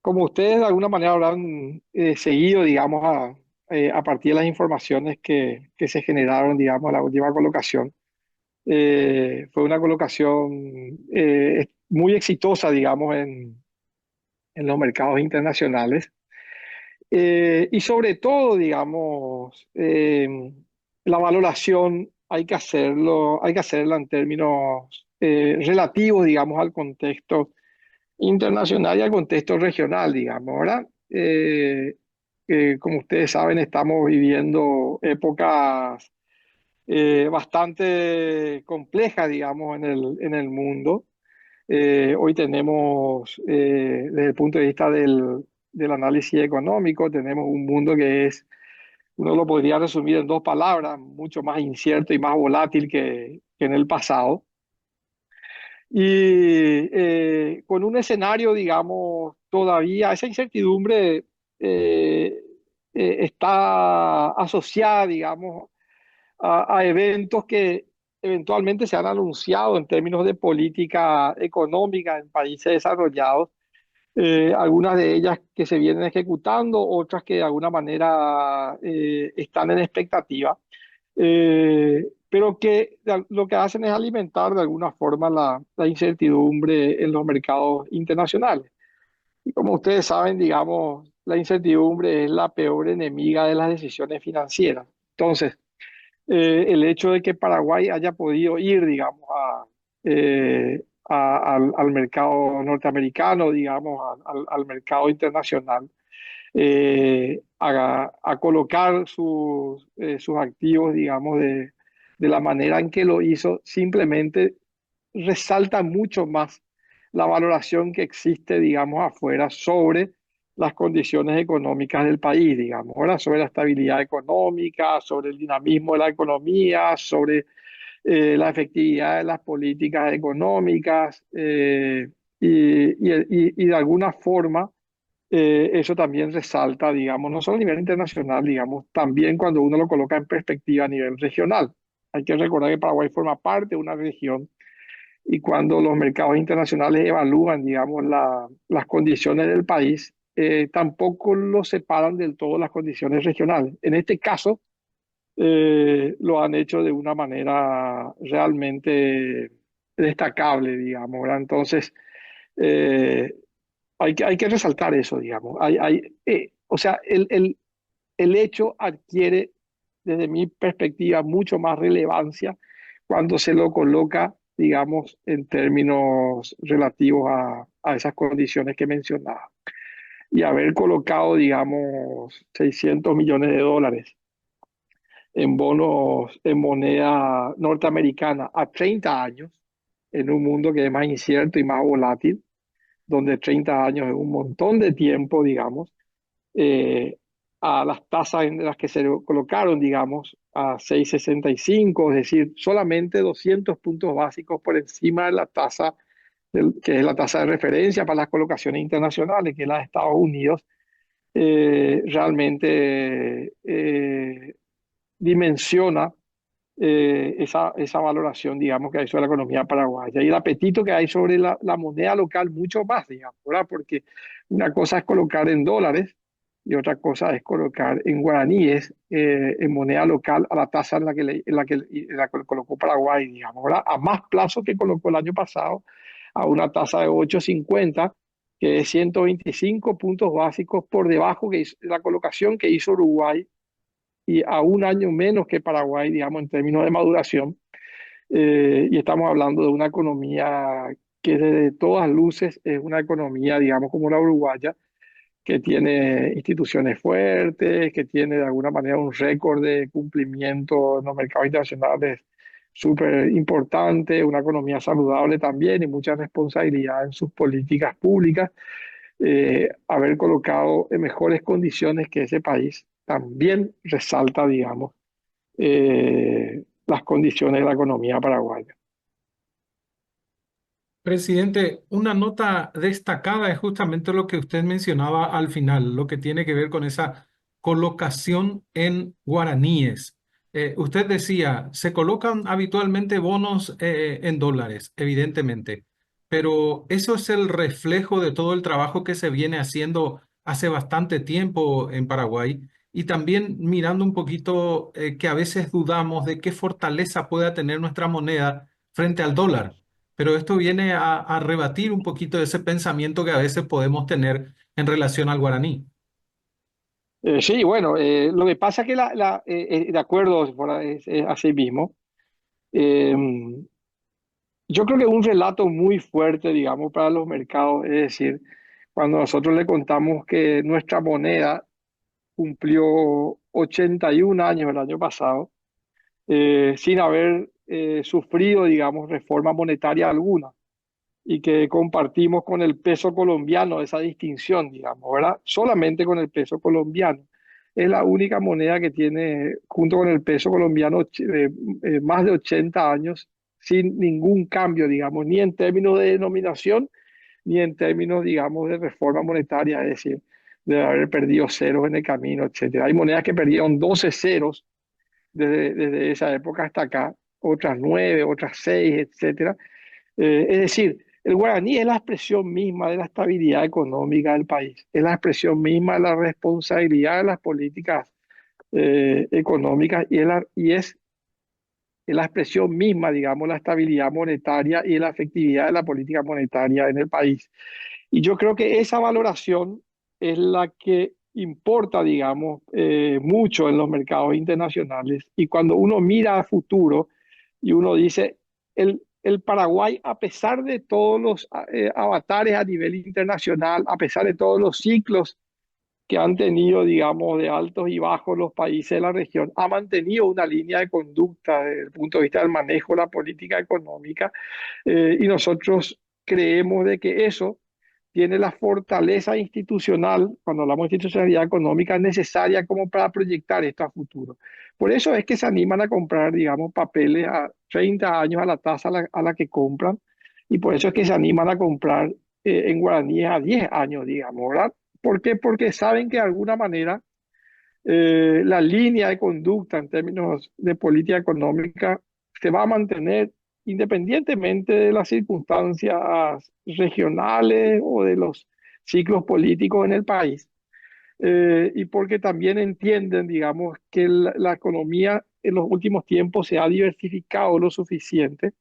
Como ustedes de alguna manera habrán seguido, digamos, a partir de las informaciones que se generaron, digamos, la última colocación, fue una colocación muy exitosa, digamos, en los mercados internacionales. Y sobre todo, digamos, la valoración hay que hacerla en términos relativos, digamos, al contexto internacional y al contexto regional, digamos, ¿verdad? Como ustedes saben, estamos viviendo épocas bastante complejas, digamos, en el mundo. Hoy tenemos, desde el punto de vista del análisis económico, tenemos un mundo que es, uno lo podría resumir en dos palabras, mucho más incierto y más volátil que en el pasado. Y con un escenario, digamos, todavía, esa incertidumbre está asociada, digamos, a eventos que eventualmente se han anunciado en términos de política económica en países desarrollados, algunas de ellas que se vienen ejecutando, otras que de alguna manera están en expectativa, pero que lo que hacen es alimentar de alguna forma la incertidumbre en los mercados internacionales. Y como ustedes saben, digamos, la incertidumbre es la peor enemiga de las decisiones financieras. Entonces, el hecho de que Paraguay haya podido ir, digamos, al mercado norteamericano, digamos, al mercado internacional, a colocar sus activos, digamos, de la manera en que lo hizo, simplemente resalta mucho más la valoración que existe, digamos, afuera sobre las condiciones económicas del país, digamos, ahora sobre la estabilidad económica, sobre el dinamismo de la economía, sobre la efectividad de las políticas económicas y de alguna forma eso también resalta, digamos, no solo a nivel internacional, digamos, también cuando uno lo coloca en perspectiva a nivel regional. Hay que recordar que Paraguay forma parte de una región y cuando los mercados internacionales evalúan, digamos, las condiciones del país, tampoco lo separan del todo las condiciones regionales. En este caso, lo han hecho de una manera realmente destacable, digamos, ¿verdad? Entonces, eh, hay que resaltar eso, digamos. O sea, el hecho adquiere, desde mi perspectiva, mucho más relevancia cuando se lo coloca, digamos, en términos relativos a esas condiciones que mencionaba. Y haber colocado, digamos, 600 millones de dólares en bonos, en moneda norteamericana a 30 años, en un mundo que es más incierto y más volátil, donde 30 años es un montón de tiempo, digamos, eh, a las tasas en las que se colocaron, digamos, a 6,65, es decir, solamente 200 puntos básicos por encima de la tasa, que es la tasa de referencia para las colocaciones internacionales, que es la de Estados Unidos, realmente dimensiona esa valoración, digamos, que hay sobre la economía paraguaya y el apetito que hay sobre la moneda local mucho más, digamos, ¿verdad? Porque una cosa es colocar en dólares y otra cosa es colocar en guaraníes, en moneda local, a la tasa en la que colocó Paraguay, digamos, ¿verdad? A más plazo que colocó el año pasado, a una tasa de 8,50, que es 125 puntos básicos por debajo que la colocación que hizo Uruguay y a un año menos que Paraguay, digamos, en términos de maduración. Y estamos hablando de una economía que desde todas luces es una economía, digamos, como la uruguaya, que tiene instituciones fuertes, que tiene de alguna manera un récord de cumplimiento en los mercados internacionales súper importante, una economía saludable también y mucha responsabilidad en sus políticas públicas. Haber colocado en mejores condiciones que ese país también resalta, digamos, las condiciones de la economía paraguaya. Presidente, una nota destacada es justamente lo que usted mencionaba al final, lo que tiene que ver con esa colocación en guaraníes. Usted decía, se colocan habitualmente bonos en dólares, evidentemente, pero eso es el reflejo de todo el trabajo que se viene haciendo hace bastante tiempo en Paraguay. Y también mirando un poquito que a veces dudamos de qué fortaleza pueda tener nuestra moneda frente al dólar. Pero esto viene a rebatir un poquito ese pensamiento que a veces podemos tener en relación al guaraní. Sí, bueno, lo que pasa es que de acuerdo es así mismo. eh, yo creo que un relato muy fuerte, digamos, para los mercados, es decir, cuando nosotros le contamos que nuestra moneda cumplió 81 años el año pasado, sin haber sufrido, digamos, reforma monetaria alguna, y que compartimos con el peso colombiano esa distinción, digamos, ¿verdad? Solamente con el peso colombiano. Es la única moneda que tiene, junto con el peso colombiano, más de 80 años sin ningún cambio, digamos, ni en términos de denominación, ni en términos, digamos, de reforma monetaria, es decir, de haber perdido ceros en el camino, etcétera. Hay monedas que perdieron 12 ceros desde esa época hasta acá, otras 9, otras 6, etcétera. Es decir, el guaraní es la expresión misma de la estabilidad económica del país, es la expresión misma de la responsabilidad de las políticas económicas es la expresión misma, digamos, la estabilidad monetaria y la efectividad de la política monetaria en el país. Y yo creo que esa valoración es la que importa, digamos, mucho en los mercados internacionales. Y cuando uno mira a futuro y uno dice, el Paraguay, a pesar de todos los avatares a nivel internacional, a pesar de todos los ciclos que han tenido, digamos, de altos y bajos los países de la región, ha mantenido una línea de conducta desde el punto de vista del manejo de la política económica, y nosotros creemos de que eso tiene la fortaleza institucional, cuando hablamos de institucionalidad económica, necesaria como para proyectar esto a futuro. Por eso es que se animan a comprar, digamos, papeles a 30 años a la tasa a la que compran, y por eso es que se animan a comprar en guaraníes a 10 años, digamos, ¿verdad? ¿Por qué? Porque saben que de alguna manera la línea de conducta en términos de política económica se va a mantener independientemente de las circunstancias regionales o de los ciclos políticos en el país. Y porque también entienden, digamos, que la economía en los últimos tiempos se ha diversificado lo suficiente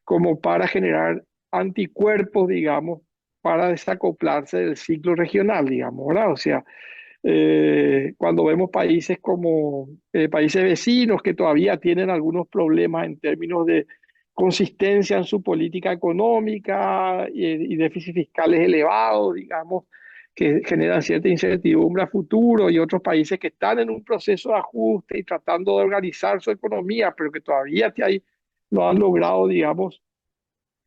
como para generar anticuerpos, digamos, para desacoplarse del ciclo regional, digamos, ¿verdad? O sea, cuando vemos países como países vecinos que todavía tienen algunos problemas en términos de consistencia en su política económica y déficits fiscales elevados, digamos, que generan cierta incertidumbre a futuro, y otros países que están en un proceso de ajuste y tratando de organizar su economía, pero que todavía no han logrado, digamos,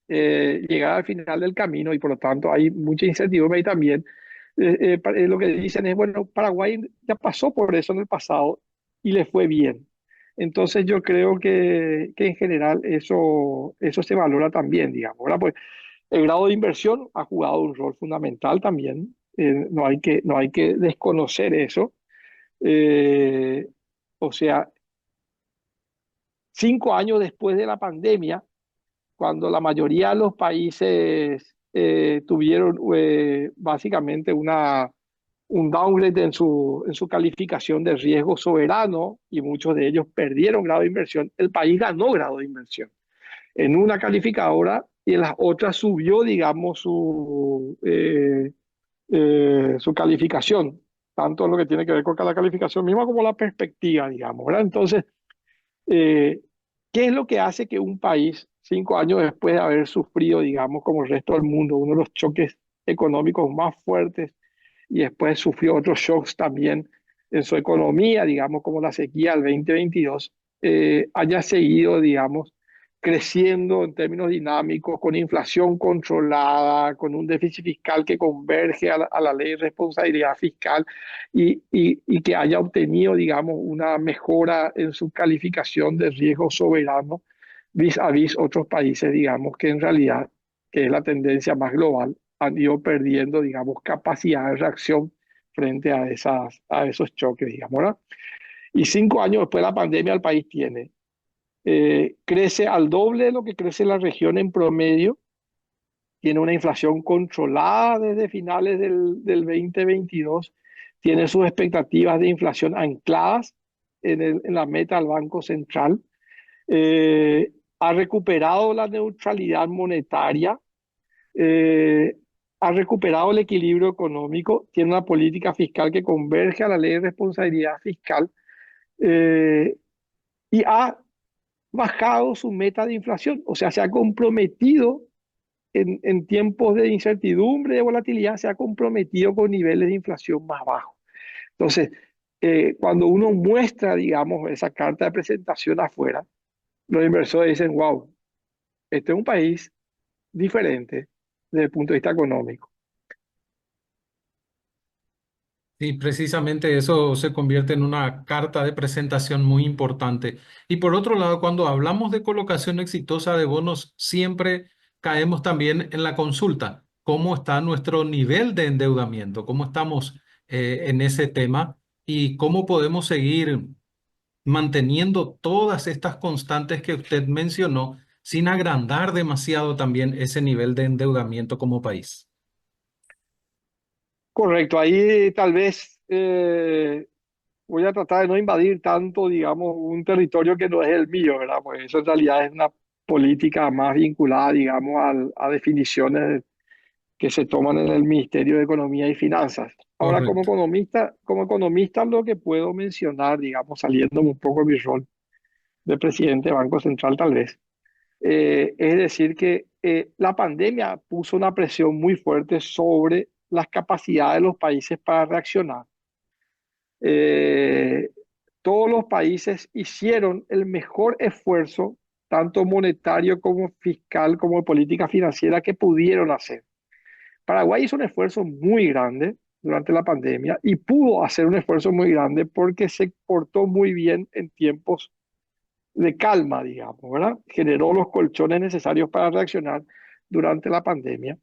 llegar al final del camino, y por lo tanto hay mucha incertidumbre. Y también lo que dicen es, bueno, Paraguay ya pasó por eso en el pasado y le fue bien. Entonces yo creo que en general eso se valora también, digamos, ¿verdad? Pues el grado de inversión ha jugado un rol fundamental también. No hay que desconocer eso. Eh, o sea, 5 años después de la pandemia, cuando la mayoría de los países tuvieron básicamente un downgrade en su calificación de riesgo soberano, y muchos de ellos perdieron grado de inversión, el país ganó grado de inversión en una calificadora, y en las otras subió, digamos, su calificación, tanto lo que tiene que ver con la calificación misma como la perspectiva, digamos, ¿verdad? Entonces, eh, ¿qué es lo que hace que un país, 5 años después de haber sufrido, digamos, como el resto del mundo, uno de los choques económicos más fuertes, y después sufrió otros shocks también en su economía, digamos, como la sequía del 2022, haya seguido, digamos, creciendo en términos dinámicos, con inflación controlada, con un déficit fiscal que converge a la ley de responsabilidad fiscal, y que haya obtenido, digamos, una mejora en su calificación de riesgo soberano vis a vis otros países, digamos, que en realidad, que es la tendencia más global, han ido perdiendo, digamos, capacidad de reacción frente a esos choques, digamos, ¿verdad? Y 5 años después de la pandemia, el país crece al doble de lo que crece la región en promedio, tiene una inflación controlada desde finales del 2022, tiene sus expectativas de inflación ancladas en la meta del Banco Central, ha recuperado la neutralidad monetaria, eh, ha recuperado el equilibrio económico, tiene una política fiscal que converge a la ley de responsabilidad fiscal, eh, y ha bajado su meta de inflación, o sea, se ha comprometido en tiempos de incertidumbre, de volatilidad, se ha comprometido con niveles de inflación más bajos. Entonces, cuando uno muestra, digamos, esa carta de presentación afuera, los inversores dicen, wow, este es un país diferente desde el punto de vista económico. Y precisamente eso se convierte en una carta de presentación muy importante. Y por otro lado, cuando hablamos de colocación exitosa de bonos, siempre caemos también en la consulta. ¿Cómo está nuestro nivel de endeudamiento? ¿Cómo estamos en ese tema? ¿Y cómo podemos seguir manteniendo todas estas constantes que usted mencionó sin agrandar demasiado también ese nivel de endeudamiento como país? Correcto, ahí tal vez voy a tratar de no invadir tanto, digamos, un territorio que no es el mío, ¿verdad? Pues eso en realidad es una política más vinculada, digamos, a definiciones que se toman en el Ministerio de Economía y Finanzas. Ahora, Correcto. como economista, lo que puedo mencionar, digamos, saliéndome un poco de mi rol de presidente de Banco Central, tal vez, es decir, que la pandemia puso una presión muy fuerte sobre las capacidades de los países para reaccionar. Eh, Todos los países hicieron el mejor esfuerzo, tanto monetario como fiscal, como de política financiera, que pudieron hacer. Paraguay hizo un esfuerzo muy grande durante la pandemia y pudo hacer un esfuerzo muy grande porque se portó muy bien en tiempos de calma, digamos, ¿verdad? Generó los colchones necesarios para reaccionar durante la pandemia.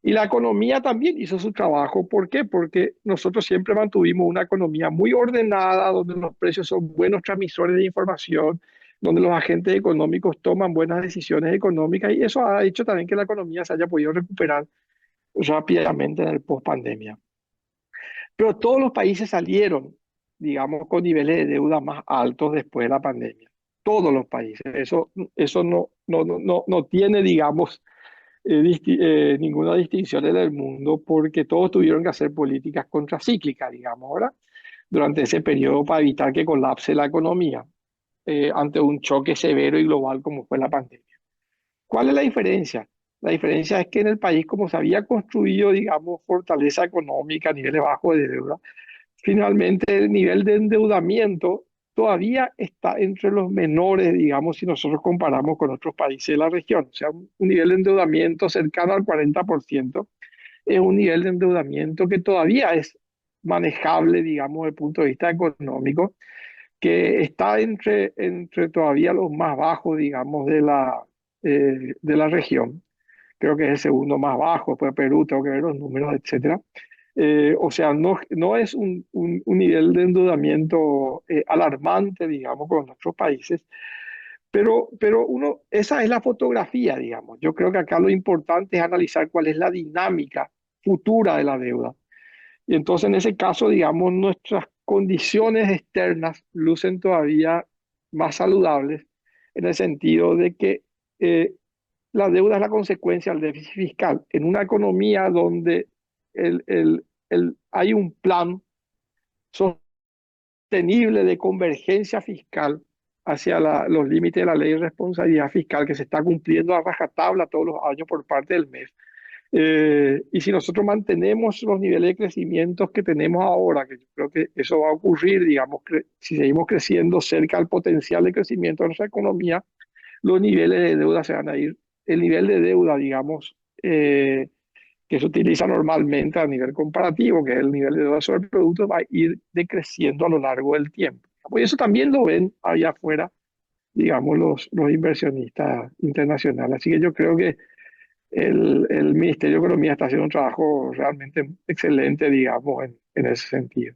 Y la economía también hizo su trabajo. ¿Por qué? Porque nosotros siempre mantuvimos una economía muy ordenada, donde los precios son buenos transmisores de información, donde los agentes económicos toman buenas decisiones económicas y eso ha hecho también que la economía se haya podido recuperar rápidamente en el post-pandemia. Pero todos los países salieron, digamos, con niveles de deuda más altos después de la pandemia. Todos los países. Eso no tiene, digamos, ninguna distinción en el mundo porque todos tuvieron que hacer políticas contracíclicas, digamos, ahora, durante ese periodo para evitar que colapse la economía ante un choque severo y global como fue la pandemia. ¿Cuál es la diferencia? La diferencia es que en el país, como se había construido, digamos, fortaleza económica, niveles bajos de deuda, finalmente el nivel de endeudamiento todavía está entre los menores, digamos, si nosotros comparamos con otros países de la región. O sea, un nivel de endeudamiento cercano al 40% es un nivel de endeudamiento que todavía es manejable, digamos, desde el punto de vista económico, que está entre todavía los más bajos, digamos, de la región. Creo que es el segundo más bajo, después de Perú, tengo que ver los números, etcétera. O sea, no es un nivel de endeudamiento alarmante, digamos, con otros países, pero esa es la fotografía, digamos. Yo creo que acá lo importante es analizar cuál es la dinámica futura de la deuda. Y entonces, en ese caso, digamos, nuestras condiciones externas lucen todavía más saludables en el sentido de que eh, la deuda es la consecuencia del déficit fiscal. En una economía donde hay un plan sostenible de convergencia fiscal hacia los límites de la ley de responsabilidad fiscal que se está cumpliendo a rajatabla todos los años por parte del MES. Y si nosotros mantenemos los niveles de crecimiento que tenemos ahora, que yo creo que eso va a ocurrir, digamos, si seguimos creciendo cerca al potencial de crecimiento de nuestra economía, los niveles de deuda se van a ir, el nivel de deuda, digamos, que se utiliza normalmente a nivel comparativo, que es el nivel de deuda sobre el producto, va a ir decreciendo a lo largo del tiempo. Y eso también lo ven allá afuera, digamos, los inversionistas internacionales. Así que yo creo que el Ministerio de Economía está haciendo un trabajo realmente excelente, digamos, en ese sentido.